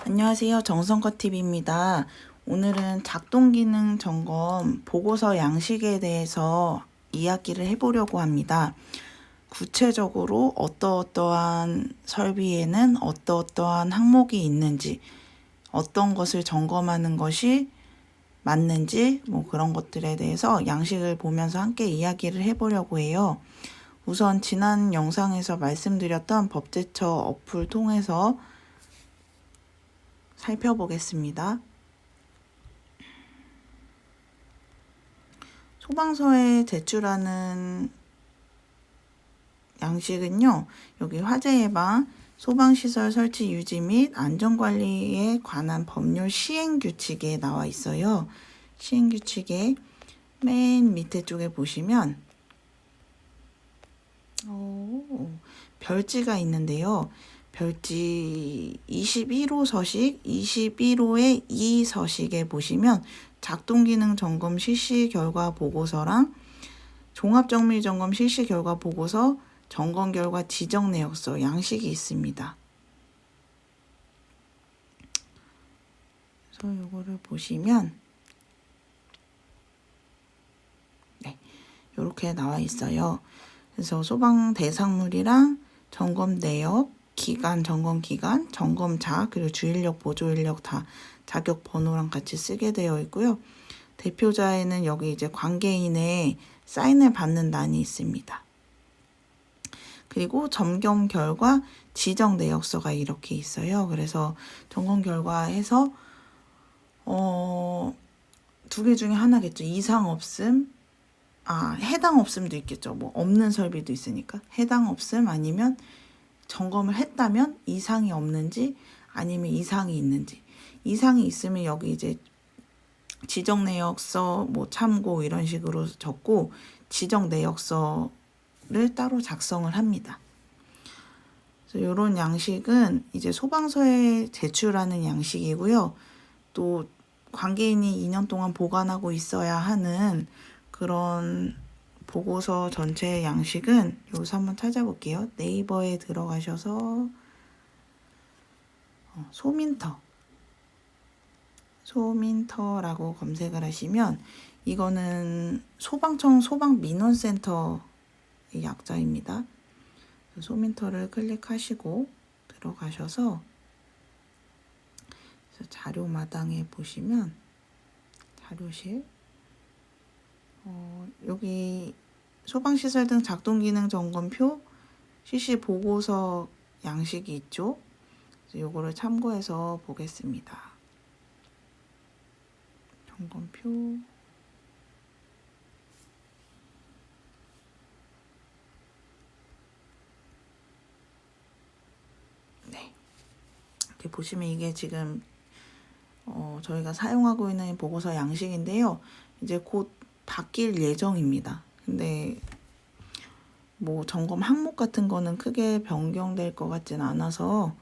안녕하세요. 정성거TV입니다. 오늘은 작동기능 점검 보고서 양식에 대해서 이야기를 해보려고 합니다. 구체적으로 어떠한 설비에는 어떠한 항목이 있는지, 어떤 것을 점검하는 것이 맞는지, 그런 것들에 대해서 양식을 보면서 함께 이야기를 해보려고 해요. 우선 지난 영상에서 말씀드렸던 법제처 어플 통해서 살펴보겠습니다. 소방서에 제출하는 양식은요, 여기 화재 예방, 소방시설 설치 유지 및 안전관리에 관한 법률 시행규칙에 나와 있어요. 시행규칙의 맨 밑에 쪽에 보시면 별지가 있는데요. 별지 21호 서식, 21호의 2 서식에 보시면 작동기능 점검 실시 결과 보고서랑 종합정밀점검 실시 결과 보고서, 점검 결과 지정 내역서 양식이 있습니다. 그래서 이거를 보시면 이렇게 나와 있어요. 그래서 소방 대상물이랑 점검 내역, 기간, 점검 기간, 점검자, 그리고 주인력, 보조인력 다 자격 번호랑 같이 쓰게 되어 있고요. 대표자에는 여기 이제 관계인의 사인을 받는 란이 있습니다. 그리고 점검 결과 지정 내역서가 이렇게 있어요. 그래서 점검 결과에서 두 개 중에 하나겠죠. 이상 없음, 해당 없음도 있겠죠. 없는 설비도 있으니까. 해당 없음 아니면 점검을 했다면 이상이 없는지 아니면 이상이 있는지. 이상이 있으면 여기 이제 지정 내역서 참고 이런 식으로 적고 지정 내역서를 따로 작성을 합니다. 그래서 이런 양식은 이제 소방서에 제출하는 양식이고요. 또 관계인이 2년 동안 보관하고 있어야 하는 그런 보고서 전체 양식은 여기서 한번 찾아볼게요. 네이버에 들어가셔서 소민터라고 검색을 하시면 이거는 소방청 소방민원센터의 약자입니다. 소민터를 클릭하시고 들어가셔서 자료마당에 보시면 자료실 여기 소방시설 등 작동기능 점검표 실시 보고서 양식이 있죠. 그래서 요거를 참고해서 보겠습니다. 점검표 이렇게 보시면 이게 지금 저희가 사용하고 있는 보고서 양식인데요. 이제 곧 바뀔 예정입니다. 근데 점검 항목 같은 거는 크게 변경될 것 같진 않아서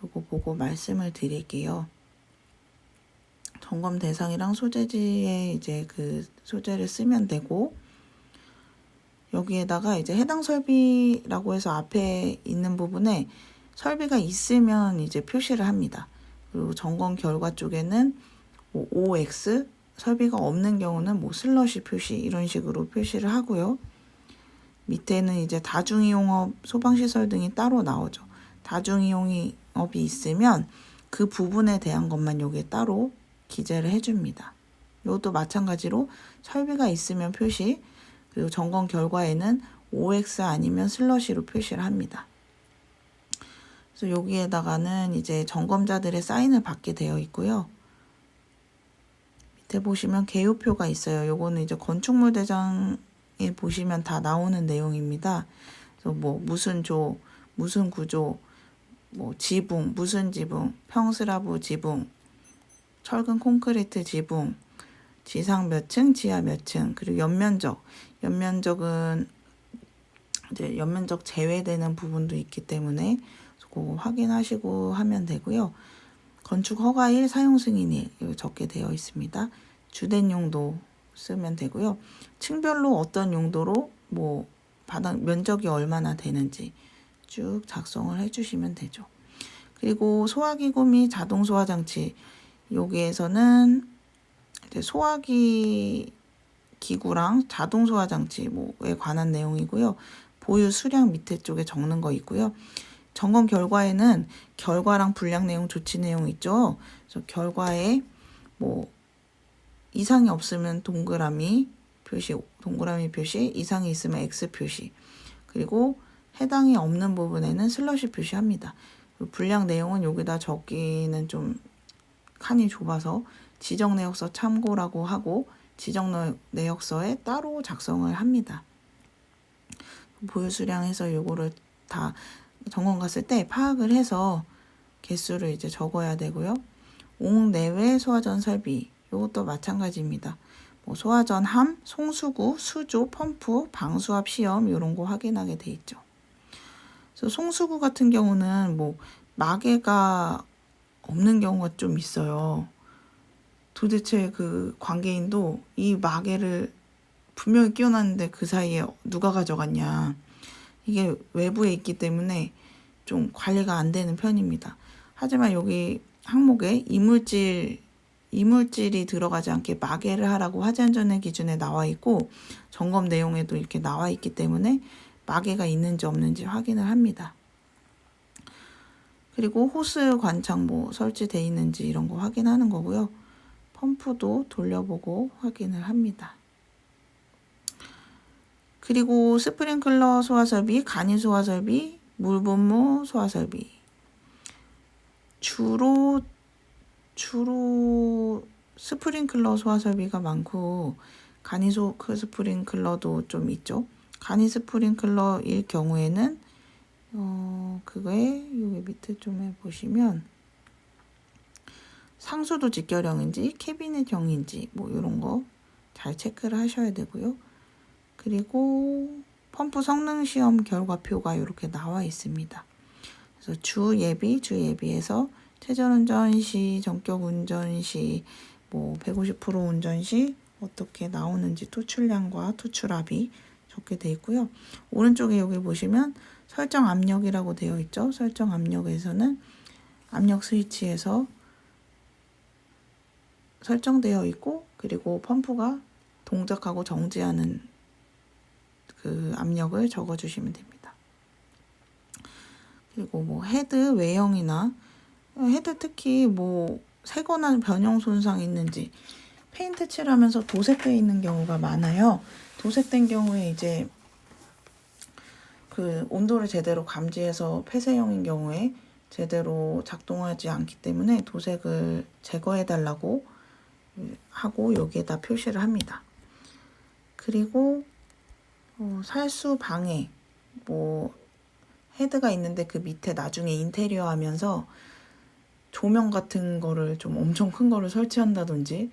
요거 보고 말씀을 드릴게요. 점검 대상이랑 소재지에 이제 그 소재를 쓰면 되고, 여기에다가 이제 해당 설비라고 해서 앞에 있는 부분에 설비가 있으면 이제 표시를 합니다. 그리고 점검 결과 쪽에는 OX, 설비가 없는 경우는 슬러시 표시 이런 식으로 표시를 하고요. 밑에는 이제 다중이용업, 소방시설 등이 따로 나오죠. 다중이용업이 있으면 그 부분에 대한 것만 여기에 따로 기재를 해줍니다. 이것도 마찬가지로 설비가 있으면 표시, 그리고 점검 결과에는 OX 아니면 슬러시로 표시를 합니다. 그래서 여기에다가는 이제 점검자들의 사인을 받게 되어 있고요. 밑에 보시면 개요표가 있어요. 요거는 이제 건축물 대장에 보시면 다 나오는 내용입니다. 그래서 무슨 조, 무슨 구조, 지붕, 무슨 지붕, 평스라브 지붕, 철근 콘크리트 지붕, 지상 몇 층, 지하 몇 층, 그리고 연면적은 이제 연면적 제외되는 부분도 있기 때문에 그거 확인하시고 하면 되고요. 건축 허가일, 사용 승인일 여기 적게 되어 있습니다. 주된 용도 쓰면 되고요. 층별로 어떤 용도로 바닥 면적이 얼마나 되는지 쭉 작성을 해주시면 되죠. 그리고 소화기구 및 자동 소화장치, 여기에서는 이제 소화기 기구랑 자동 소화장치 뭐에 관한 내용이고요. 보유 수량 밑에 쪽에 적는 거 있고요. 점검 결과에는 결과랑 분량 내용, 조치 내용 있죠. 그래서 결과에 뭐 이상이 없으면 동그라미 표시, 이상이 있으면 X 표시, 그리고 해당이 없는 부분에는 슬러시 표시합니다. 분량 내용은 여기다 적기는 좀 칸이 좁아서 지정 내역서 참고라고 하고 지정 내역서에 따로 작성을 합니다. 보유 수량해서 요거를 다 점검 갔을 때 파악을 해서 개수를 이제 적어야 되고요. 옹 내외 소화전 설비, 요것도 마찬가지입니다. 뭐 소화전 함, 송수구, 수조, 펌프, 방수압 시험 이런 거 확인하게 돼 있죠. 그래서 송수구 같은 경우는 뭐 마개가 없는 경우가 좀 있어요. 도대체 그 관계인도 이 마개를 분명히 끼워놨는데 그 사이에 누가 가져갔냐. 이게 외부에 있기 때문에 좀 관리가 안 되는 편입니다. 하지만 여기 항목에 이물질이 들어가지 않게 마개를 하라고 화재안전의 기준에 나와 있고 점검 내용에도 이렇게 나와 있기 때문에 마개가 있는지 없는지 확인을 합니다. 그리고 호스 관창 뭐 설치되어 있는지 이런 거 확인하는 거고요. 펌프도 돌려보고 확인을 합니다. 그리고 스프링클러 소화설비, 간이 소화설비, 물분무 소화설비. 주로 스프링클러 소화설비가 많고 간이 스프링클러도 좀 있죠. 간이 스프링클러일 경우에는 그거에 여기 밑에 좀 보시면 상수도 직결형인지 캐비넷형인지 뭐 이런 거 잘 체크를 하셔야 되고요. 그리고 펌프 성능 시험 결과표가 이렇게 나와 있습니다. 그래서 주 예비해서 최전 운전 시, 전격 운전 시, 뭐 150% 운전 시 어떻게 나오는지 토출량과 토출압이 적게 되어 있고요. 오른쪽에 여기 보시면 설정 압력이라고 되어 있죠. 설정 압력에서는 압력 스위치에서 설정되어 있고, 그리고 펌프가 동작하고 정지하는 그 압력을 적어주시면 됩니다. 그리고 뭐 헤드 외형이나 헤드 특히 뭐 새거나 변형 손상 있는지, 페인트 칠하면서 도색되어 있는 경우가 많아요. 도색된 경우에 이제 그 온도를 제대로 감지해서 폐쇄형인 경우에 제대로 작동하지 않기 때문에 도색을 제거해 달라고 하고 여기에다 표시를 합니다. 그리고 살수 방해, 뭐 헤드가 있는데 그 밑에 나중에 인테리어 하면서 조명 같은 거를 좀 엄청 큰 거를 설치한다든지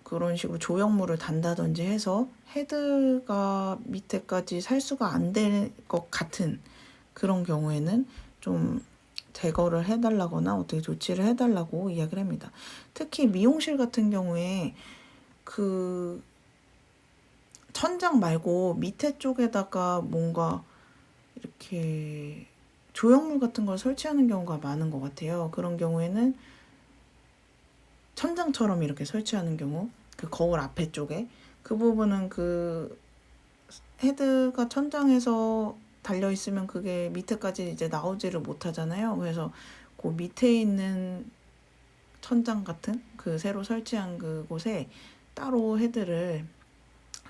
그런 식으로 조형물을 단다든지 해서 헤드가 밑에까지 살수가 안 될 것 같은 그런 경우에는 좀 제거를 해달라거나 어떻게 조치를 해달라고 이야기를 합니다. 특히 미용실 같은 경우에 그 천장 말고 밑에 쪽에다가 뭔가 이렇게 조형물 같은 걸 설치하는 경우가 많은 것 같아요. 그런 경우에는 천장처럼 이렇게 설치하는 경우, 그 거울 앞에 쪽에 그 부분은 그 헤드가 천장에서 달려 있으면 그게 밑에까지 이제 나오지를 못하잖아요. 그래서 그 밑에 있는 천장 같은 그 새로 설치한 그곳에 따로 헤드를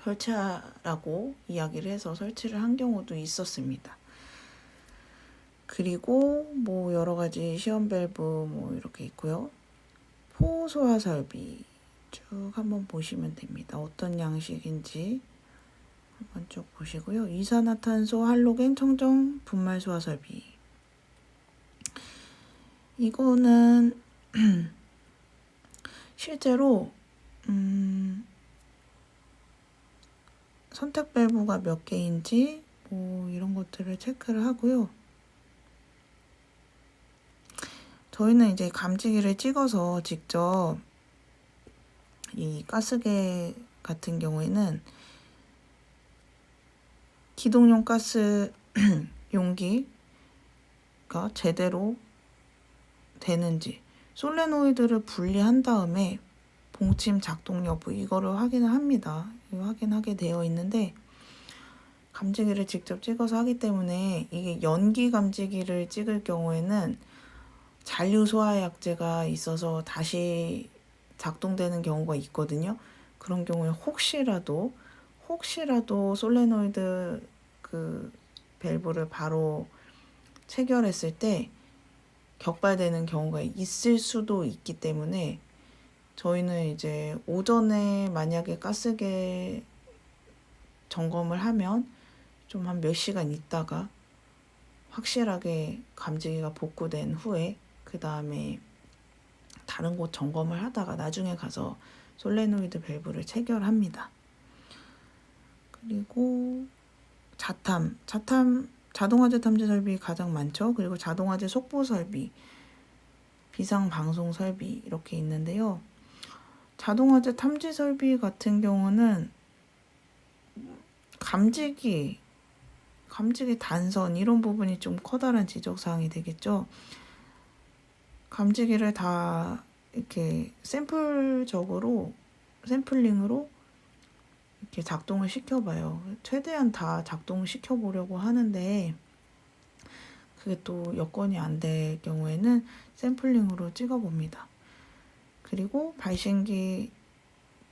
설치하라고 이야기를 해서 설치를 한 경우도 있었습니다. 그리고 뭐 여러 가지 시험 밸브 뭐 이렇게 있고요. 포소화 설비 쭉 한번 보시면 됩니다. 어떤 양식인지 한번 쭉 보시고요. 이산화탄소 할로겐 청정 분말 소화 설비. 이거는 실제로 선택 밸브가 몇 개인지 뭐 이런 것들을 체크를 하고요. 저희는 이제 감지기를 찍어서 직접 이 가스개 같은 경우에는 기동용 가스 용기가 제대로 되는지, 솔레노이드를 분리한 다음에 봉침 작동 여부 이거를 확인을 합니다. 확인하게 되어 있는데 감지기를 직접 찍어서 하기 때문에 이게 연기 감지기를 찍을 경우에는 잔류 소화약제가 있어서 다시 작동되는 경우가 있거든요. 그런 경우에 혹시라도 솔레노이드 그 밸브를 바로 체결했을 때 격발되는 경우가 있을 수도 있기 때문에 저희는 이제 오전에 만약에 가스계 점검을 하면 좀 한 몇 시간 있다가 확실하게 감지기가 복구된 후에 그 다음에 다른 곳 점검을 하다가 나중에 가서 솔레노이드 밸브를 체결합니다. 그리고 자동화재 탐지 설비 가장 많죠. 그리고 자동화재 속보 설비, 비상 방송 설비 이렇게 있는데요. 자동화재 탐지 설비 같은 경우는 감지기 단선 이런 부분이 좀 커다란 지적사항이 되겠죠. 감지기를 다 이렇게 샘플링으로 이렇게 작동을 시켜봐요. 최대한 다 작동을 시켜보려고 하는데 그게 또 여건이 안 될 경우에는 샘플링으로 찍어봅니다. 그리고 발신기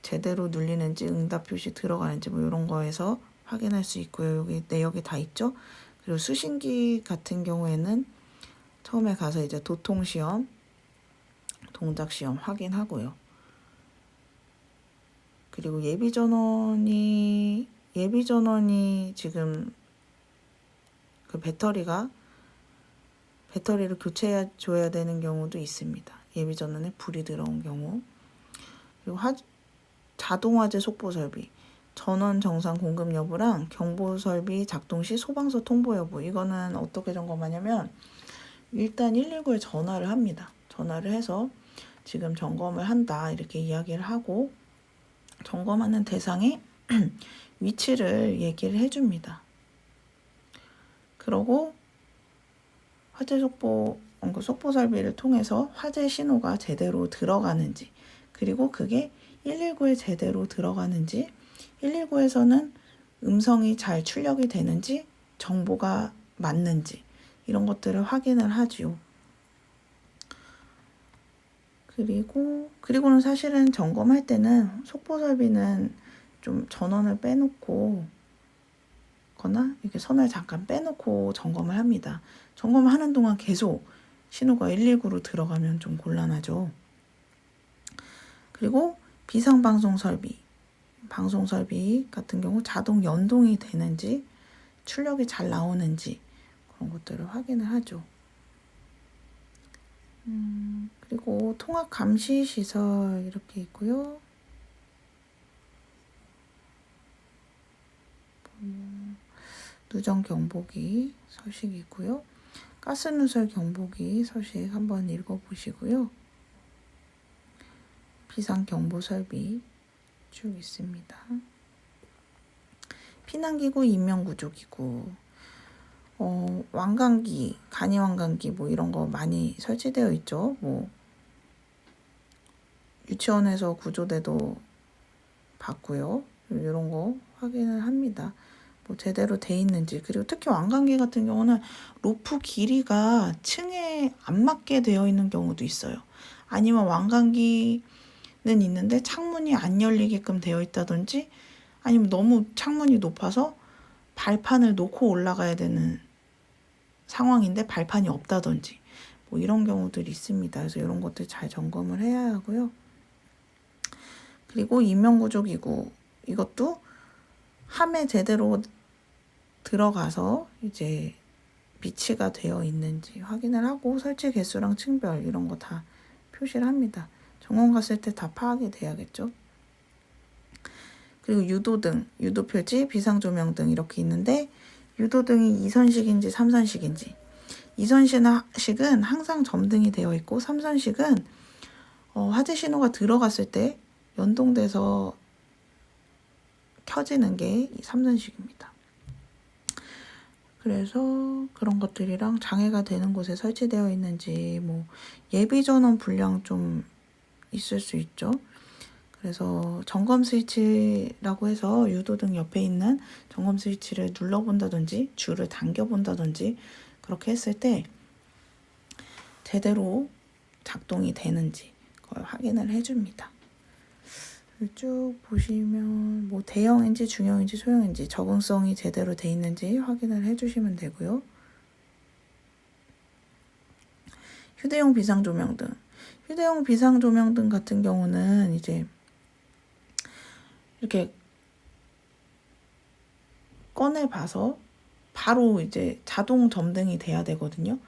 제대로 눌리는지 응답 표시 들어가는지 뭐 이런 거에서 확인할 수 있고요. 여기 내역이 다 있죠. 그리고 수신기 같은 경우에는 처음에 가서 이제 도통 시험, 동작 시험 확인하고요. 그리고 예비 전원이 지금 그 배터리를 교체해 줘야 되는 경우도 있습니다. 예비 전원에 불이 들어온 경우. 그리고 자동화재 속보 설비, 전원 정상 공급 여부랑 경보 설비 작동 시 소방서 통보 여부. 이거는 어떻게 점검하냐면 일단 119에 전화를 합니다. 전화를 해서 지금 점검을 한다 이렇게 이야기를 하고 점검하는 대상의 위치를 얘기를 해줍니다. 그러고 화재 속보 설비를 통해서 화재 신호가 제대로 들어가는지, 그리고 그게 119에 제대로 들어가는지, 119에서는 음성이 잘 출력이 되는지, 정보가 맞는지 이런 것들을 확인을 하지요. 그리고는 사실은 점검할 때는 속보 설비는 좀 전원을 빼놓고 거나 이렇게 선을 잠깐 빼놓고 점검을 합니다. 점검을 하는 동안 계속 신호가 119로 들어가면 좀 곤란하죠. 그리고 비상방송 설비, 방송 설비 같은 경우 자동 연동이 되는지, 출력이 잘 나오는지 그런 것들을 확인을 하죠. 그리고 통합 감시 시설 이렇게 있고요. 누정 경보기 서식 있고요. 가스 누설 경보기 서식 한번 읽어보시고요. 비상 경보 설비 쭉 있습니다. 피난기구, 인명구조기구, 완강기, 간이완강기 뭐 이런 거 많이 설치되어 있죠. 뭐 유치원에서 구조대도 봤고요. 이런 거 확인을 합니다. 뭐 제대로 돼 있는지. 그리고 특히 완강기 같은 경우는 로프 길이가 층에 안 맞게 되어 있는 경우도 있어요. 아니면 완강기는 있는데 창문이 안 열리게끔 되어 있다든지, 아니면 너무 창문이 높아서 발판을 놓고 올라가야 되는 상황인데 발판이 없다든지 뭐 이런 경우들이 있습니다. 그래서 이런 것들 잘 점검을 해야 하고요. 그리고 인명구조기구, 이것도 함에 제대로 들어가서 이제 비치가 되어 있는지 확인을 하고 설치 개수랑 층별 이런 거 다 표시를 합니다. 점검 갔을 때 다 파악이 돼야겠죠. 그리고 유도등, 유도표지, 비상조명등 이렇게 있는데, 유도등이 2선식인지 3선식인지, 2선식은 항상 점등이 되어 있고 3선식은 화재 신호가 들어갔을 때 연동돼서 켜지는 게 3선식입니다. 그래서 그런 것들이랑 장애가 되는 곳에 설치되어 있는지, 뭐 예비 전원 불량 좀 있을 수 있죠. 그래서 점검 스위치라고 해서 유도등 옆에 있는 점검 스위치를 눌러본다든지 줄을 당겨본다든지 그렇게 했을 때 제대로 작동이 되는지 그걸 확인을 해줍니다. 쭉 보시면 뭐 대형인지 중형인지 소형인지 적응성이 제대로 돼 있는지 확인을 해주시면 되고요. 휴대용 비상조명등. 휴대용 비상조명등 같은 경우는 이제 이렇게 꺼내봐서 바로 이제 자동 점등이 돼야 되거든요.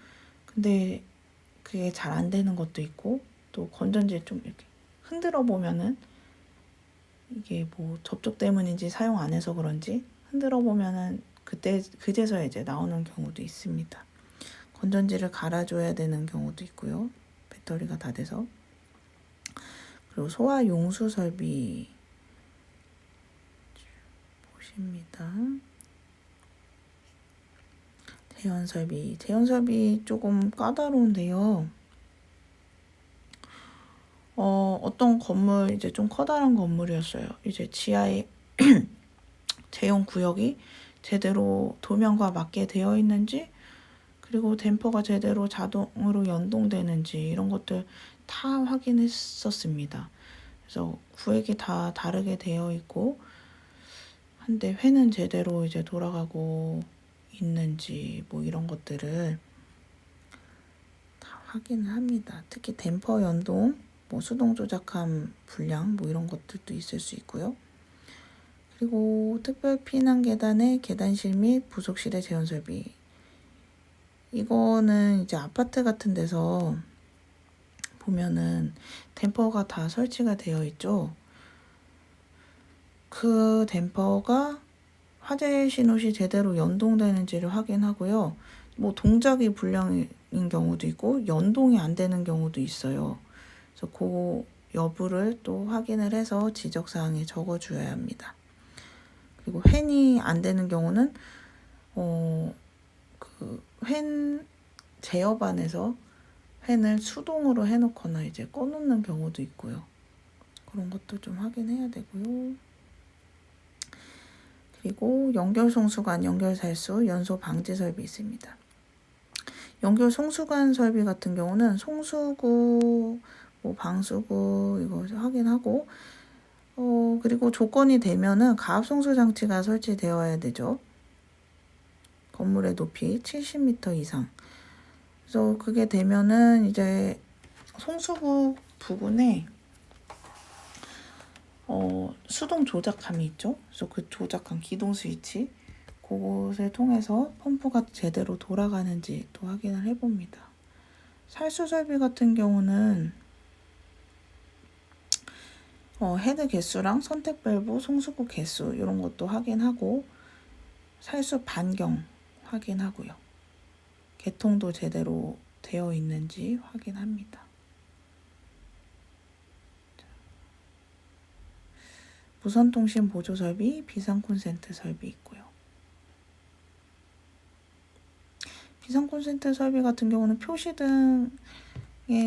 근데 그게 잘 안 되는 것도 있고, 또 건전지 좀 이렇게 흔들어 보면은 이게 뭐 접촉 때문인지 사용 안 해서 그런지 흔들어 보면은 그때 그제서야 이제 나오는 경우도 있습니다. 건전지를 갈아줘야 되는 경우도 있고요. 배터리가 다 돼서. 그리고 소화 용수 설비 보십니다. 재현 설비 조금 까다로운데요. 어떤 건물 이제 좀 커다란 건물이었어요. 이제 지하에 재용 구역이 제대로 도면과 맞게 되어 있는지, 그리고 댐퍼가 제대로 자동으로 연동되는지 이런 것들 다 확인했었습니다. 그래서 구획이 다 다르게 되어 있고 한데 회는 제대로 이제 돌아가고 있는지 뭐 이런 것들을 다 확인을 합니다. 특히 댐퍼 연동, 뭐 수동 조작함 불량 뭐 이런 것들도 있을 수 있고요. 그리고 특별 피난 계단의 계단실 및 부속실의 재현 설비. 이거는 이제 아파트 같은 데서 보면은 댐퍼가 다 설치가 되어 있죠. 그 댐퍼가 화재 신호 시 제대로 연동되는지를 확인하고요. 뭐 동작이 불량인 경우도 있고 연동이 안 되는 경우도 있어요. 그래서 그 여부를 또 확인을 해서 지적사항에 적어줘야 합니다. 그리고 팬이 안 되는 경우는 팬 제어반에서 팬을 수동으로 해놓거나 이제 꺼놓는 경우도 있고요. 그런 것도 좀 확인해야 되고요. 그리고 연결 송수관, 연결 살수, 연소 방지 설비 있습니다. 연결 송수관 설비 같은 경우는 송수구, 뭐 방수구 이거 확인하고, 그리고 조건이 되면은 가압 송수 장치가 설치되어야 되죠. 건물의 높이 70m 이상. 그래서 그게 되면은 이제 송수구 부근에 수동 조작함이 있죠. 그래서 그 조작함 기동 스위치 그것을 통해서 펌프가 제대로 돌아가는지 또 확인을 해봅니다. 살수 설비 같은 경우는 헤드 개수랑 선택 밸브, 송수구 개수 이런 것도 확인하고 살수 반경 확인하고요. 개통도 제대로 되어 있는지 확인합니다. 무선통신 보조 설비, 비상 콘센트 설비 있고요. 비상 콘센트 설비 같은 경우는 표시등에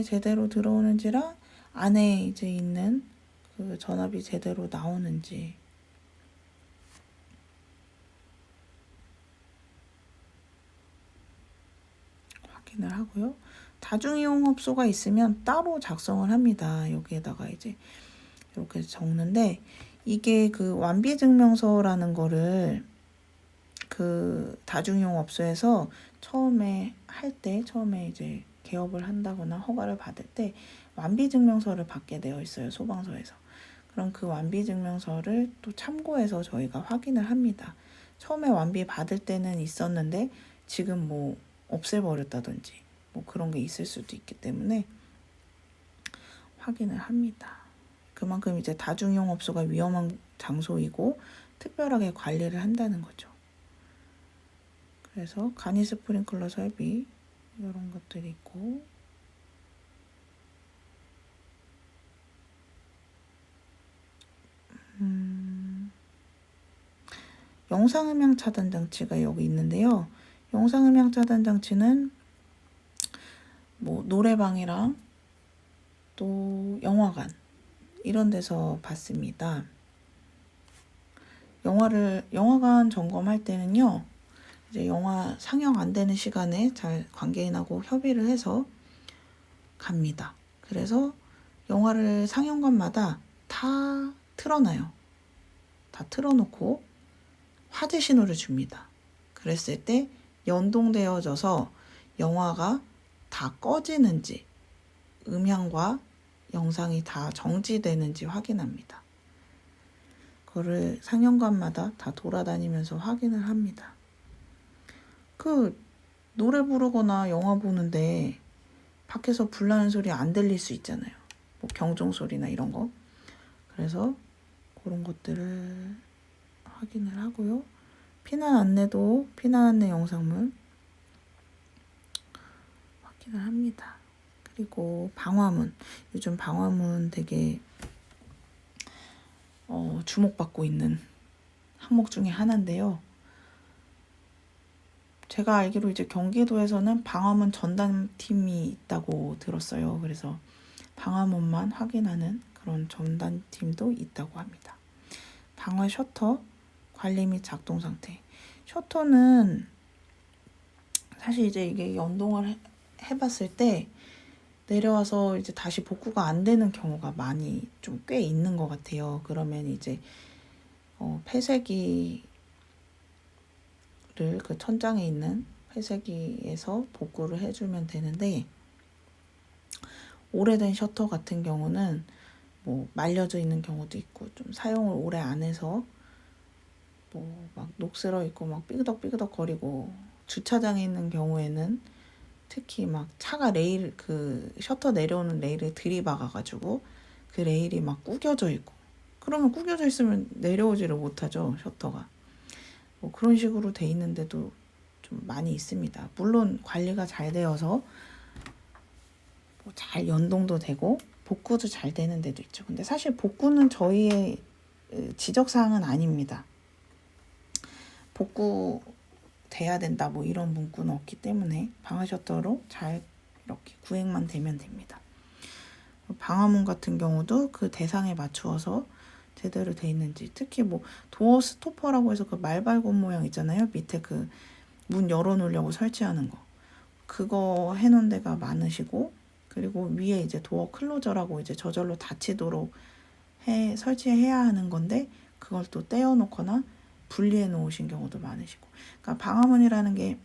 제대로 들어오는지랑 안에 이제 있는 그 전압이 제대로 나오는지 확인을 하고요. 다중이용업소가 있으면 따로 작성을 합니다. 여기에다가 이제 이렇게 적는데 이게 그 완비증명서라는 거를 그 다중이용업소에서 처음에 이제 개업을 한다거나 허가를 받을 때 완비증명서를 받게 되어 있어요. 소방서에서. 그럼 그 완비증명서를 또 참고해서 저희가 확인을 합니다. 처음에 완비 받을 때는 있었는데 지금 뭐 없애버렸다든지 뭐 그런 게 있을 수도 있기 때문에 확인을 합니다. 그만큼 이제 다중이용업소가 위험한 장소이고 특별하게 관리를 한다는 거죠. 그래서 간이 스프링클러 설비 이런 것들이 있고 영상음향 차단 장치가 여기 있는데요. 영상음향 차단 장치는 뭐 노래방이랑 또 영화관 이런 데서 봤습니다. 영화관 점검할 때는요, 이제 영화 상영 안 되는 시간에 잘 관계인하고 협의를 해서 갑니다. 그래서 영화를 상영관마다 다 틀어놔요. 다 틀어놓고 화재 신호를 줍니다. 그랬을 때 연동되어져서 영화가 다 꺼지는지, 음향과 영상이 다 정지되는지 확인합니다. 그거를 상영관마다 다 돌아다니면서 확인을 합니다. 그 노래 부르거나 영화 보는데 밖에서 불 나는 소리 안 들릴 수 있잖아요. 뭐 경종 소리나 이런 거. 그래서 그런 것들을 확인을 하고요. 피난 안내 영상물 확인을 합니다. 그리고 방화문. 요즘 방화문 되게 주목받고 있는 항목 중에 하나인데요. 제가 알기로 이제 경기도에서는 방화문 전담팀이 있다고 들었어요. 그래서 방화문만 확인하는 그런 전담팀도 있다고 합니다. 방화 셔터 관리 및 작동 상태. 셔터는 사실 이제 이게 연동을 해봤을 때 내려와서 이제 다시 복구가 안 되는 경우가 많이 좀 꽤 있는 것 같아요. 그러면 이제 폐쇄기를 그 천장에 있는 폐쇄기에서 복구를 해주면 되는데, 오래된 셔터 같은 경우는 뭐 말려져 있는 경우도 있고 좀 사용을 오래 안 해서 뭐 막 녹슬어 있고 막 삐그덕삐그덕 거리고, 주차장에 있는 경우에는 특히 막 차가 그 셔터 내려오는 레일을 들이박아가지고 그 레일이 막 구겨져 있고, 그러면 구겨져 있으면 내려오지를 못하죠, 셔터가. 뭐 그런 식으로 돼 있는데도 좀 많이 있습니다. 물론 관리가 잘 되어서 뭐 잘 연동도 되고 복구도 잘 되는 데도 있죠. 근데 사실 복구는 저희의 지적사항은 아닙니다. 복구 돼야 된다 뭐 이런 문구는 없기 때문에 방화 셔터로 잘 이렇게 구획만 되면 됩니다. 방화문 같은 경우도 그 대상에 맞추어서 제대로 돼 있는지, 특히 뭐 도어 스토퍼라고 해서 그 말발굽 모양 있잖아요. 밑에 그 문 열어놓으려고 설치하는 거, 그거 해놓은 데가 많으시고, 그리고 위에 이제 도어 클로저라고 이제 저절로 닫히도록 설치해야 하는 건데 그걸 또 떼어놓거나 분리해 놓으신 경우도 많으시고. 그러니까 방화문이라는 게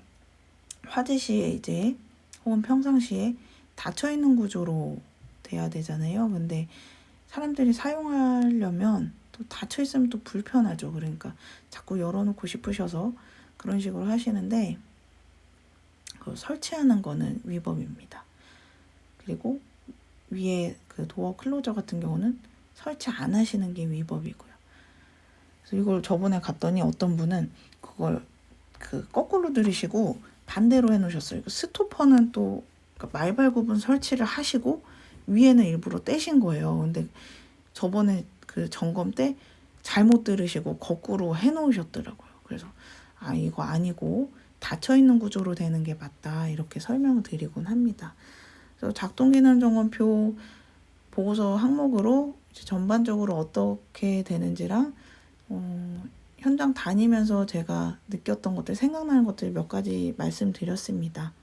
화재 시에 이제 혹은 평상시에 닫혀 있는 구조로 돼야 되잖아요. 근데 사람들이 사용하려면 또 닫혀 있으면 또 불편하죠. 그러니까 자꾸 열어놓고 싶으셔서 그런 식으로 하시는데, 그 설치하는 거는 위법입니다. 그리고 위에 그 도어 클로저 같은 경우는 설치 안 하시는 게 위법이고요. 그래서 이걸 저번에 갔더니 어떤 분은 그걸 그 거꾸로 들이시고 반대로 해놓으셨어요. 스토퍼는 또 말발굽은 설치를 하시고 위에는 일부러 떼신 거예요. 근데 저번에 그 점검 때 잘못 들으시고 거꾸로 해놓으셨더라고요. 그래서 이거 아니고 닫혀 있는 구조로 되는 게 맞다, 이렇게 설명을 드리곤 합니다. 그래서 작동기능점검표 보고서 항목으로 이제 전반적으로 어떻게 되는지랑 현장 다니면서 제가 느꼈던 것들, 생각나는 것들 몇 가지 말씀드렸습니다.